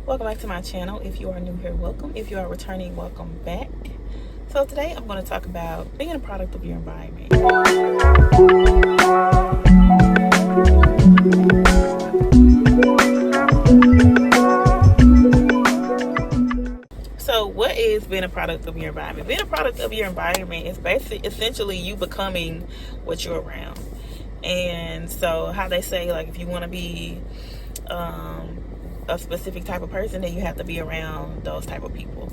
Welcome back to my channel. If you are new here, welcome. If you are returning, welcome back. So today I'm going to talk about being a product of your environment. So what is being a product of your environment? Being a product of your environment is essentially you becoming what you're around. And so how they say, like, if you want to be a specific type of person, then you have to be around those type of people.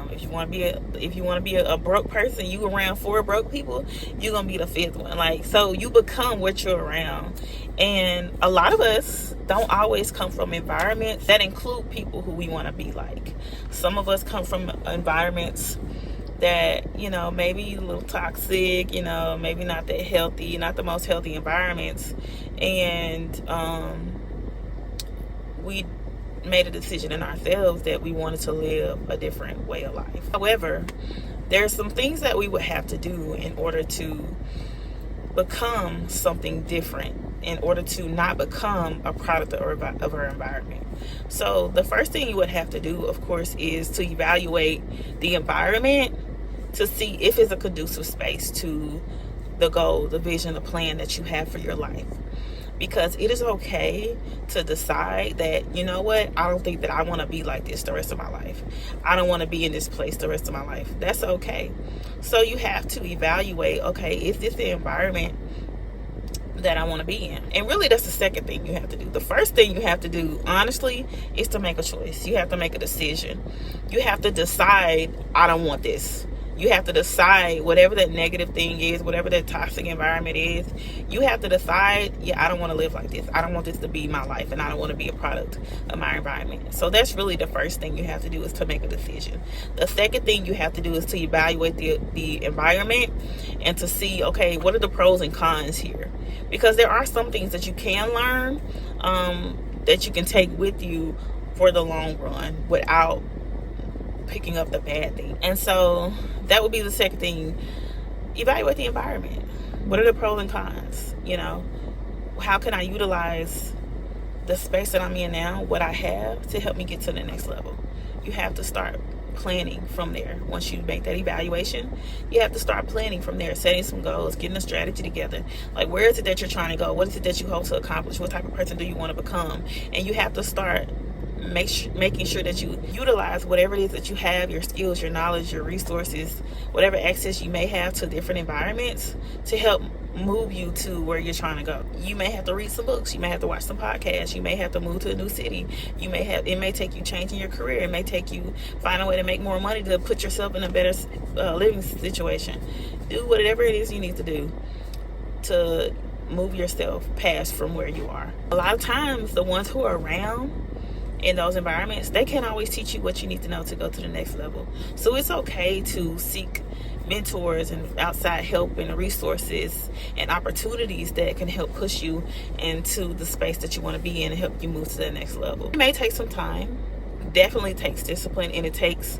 If you want to be a broke person, you around 4 broke people, you're gonna be the 5th one. Like, so you become what you're around. And a lot of us don't always come from environments that include people who we want to be like. Some of us come from environments that, maybe a little toxic, maybe not that healthy, not the most healthy environments. And we made a decision in ourselves that we wanted to live a different way of life. However, there's some things that we would have to do in order to become something different, in order to not become a product of our environment. So the first thing you would have to do, of course, is to evaluate the environment to see if it's a conducive space to the goal, the vision, the plan that you have for your life. Because it is okay to decide that, you know what, I don't think that I want to be like this the rest of my life. I don't want to be in this place the rest of my life. That's okay. So you have to evaluate, okay, is this the environment that I want to be in? And really, that's the second thing you have to do. The first thing you have to do, honestly, is to make a choice. You have to make a decision. You have to decide, I don't want this. You have to decide whatever that negative thing is, whatever that toxic environment is. You have to decide, yeah, I don't want to live like this. I don't want this to be my life, and I don't want to be a product of my environment. So that's really the first thing you have to do, is to make a decision. The second thing you have to do is to evaluate the environment and to see, okay, what are the pros and cons here? Because there are some things that you can learn that you can take with you for the long run without picking up the bad thing. And so that would be the second thing. Evaluate the environment. What are the pros and cons? How can I utilize the space that I'm in now, what I have, to help me get to the next level? You have to start planning from there. Once you make that evaluation, you have to start planning from there, setting some goals, getting a strategy together. Like, where is it that you're trying to go? What is it that you hope to accomplish? What type of person do you want to become? And you have to start making sure that you utilize whatever it is that you have, your skills, your knowledge, your resources, whatever access you may have to different environments, to help move you to where you're trying to go. You may have to read some books, you may have to watch some podcasts, you may have to move to a new city, it may take you changing your career, it may take you find a way to make more money to put yourself in a better living situation. Do whatever it is you need to do to move yourself past from where you are. A lot of times, the ones who are around in those environments, they can't always teach you what you need to know to go to the next level. So it's okay to seek mentors and outside help and resources and opportunities that can help push you into the space that you want to be in and help you move to the next level. It may take some time, definitely takes discipline, and it takes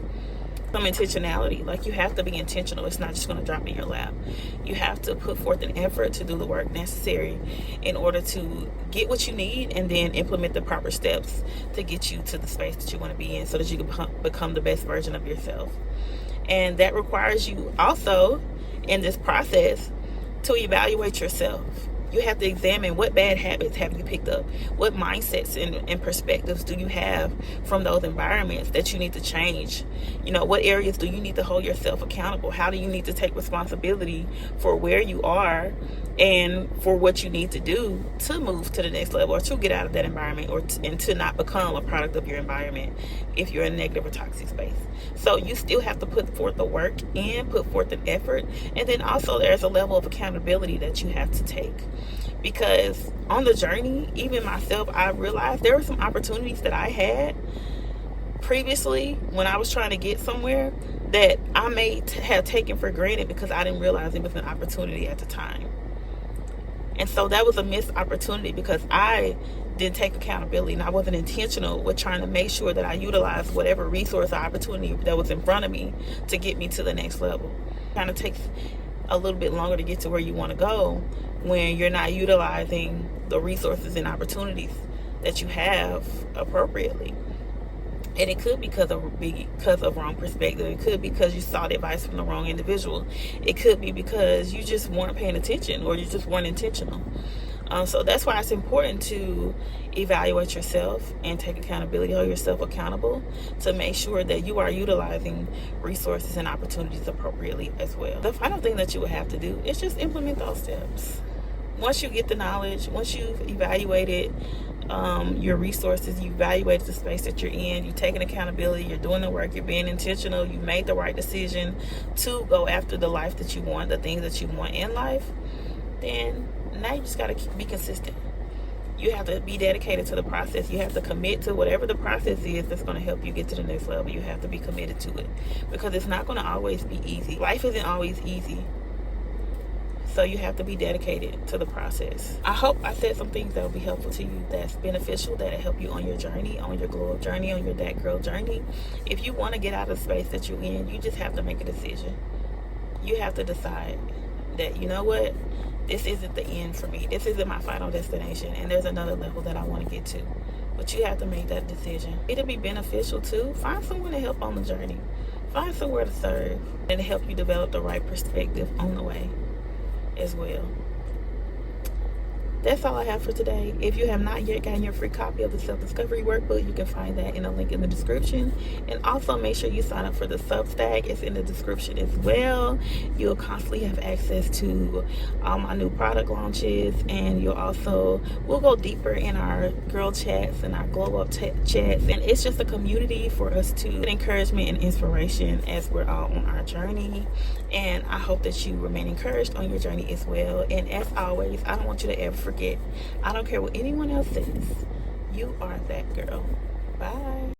some intentionality. Like, you have to be intentional. It's not just going to drop in your lap. You have to put forth an effort to do the work necessary in order to get what you need, and then implement the proper steps to get you to the space that you want to be in, so that you can become the best version of yourself. And that requires you also, in this process, to evaluate yourself. You have to examine what bad habits have you picked up, what mindsets and perspectives do you have from those environments that you need to change. What areas do you need to hold yourself accountable? How do you need to take responsibility for where you are and for what you need to do to move to the next level, or to get out of that environment, and to not become a product of your environment if you're in a negative or toxic space. So you still have to put forth the work and put forth an effort. And then also there's a level of accountability that you have to take. Because on the journey, even myself, I realized there were some opportunities that I had previously when I was trying to get somewhere that I may have taken for granted because I didn't realize it was an opportunity at the time. And so that was a missed opportunity because I didn't take accountability, and I wasn't intentional with trying to make sure that I utilized whatever resource or opportunity that was in front of me to get me to the next level. It kind of takes a little bit longer to get to where you want to go when you're not utilizing the resources and opportunities that you have appropriately. And it could be because of wrong perspective. It could be because you sought advice from the wrong individual. It could be because you just weren't paying attention, or you just weren't intentional. So that's why it's important to evaluate yourself and take accountability, hold yourself accountable, to make sure that you are utilizing resources and opportunities appropriately as well. The final thing that you would have to do is just implement those steps. Once you get the knowledge, once you've evaluated your resources, you evaluated the space that you're in, you're taking accountability, you're doing the work, you're being intentional, you made the right decision to go after the life that you want, the things that you want in life, then now you just got to be consistent. You have to be dedicated to the process. You have to commit to whatever the process is that's going to help you get to the next level. You have to be committed to it, because it's not going to always be easy. Life isn't always easy. So you have to be dedicated to the process. I hope I said some things that will be helpful to you, that's beneficial, that'll help you on your journey, on your glow up journey, on your that girl journey. If you want to get out of the space that you're in, you just have to make a decision. You have to decide that, you know what, this isn't the end for me. This isn't my final destination, and there's another level that I want to get to. But you have to make that decision. It'll be beneficial too. Find someone to help on the journey. Find somewhere to serve and to help you develop the right perspective on the way as well. That's all I have for today. If you have not yet gotten your free copy of the self-discovery workbook, you can find that in a link in the description. And also make sure you sign up for the Substack. It's in the description as well. You'll constantly have access to all my new product launches, and we'll go deeper in our girl chats and our glow up chats. And it's just a community for us to get encouragement and inspiration as we're all on our journey. And I hope that you remain encouraged on your journey as well. And as always, I don't want you to ever forget, I don't care what anyone else says, you are that girl. Bye.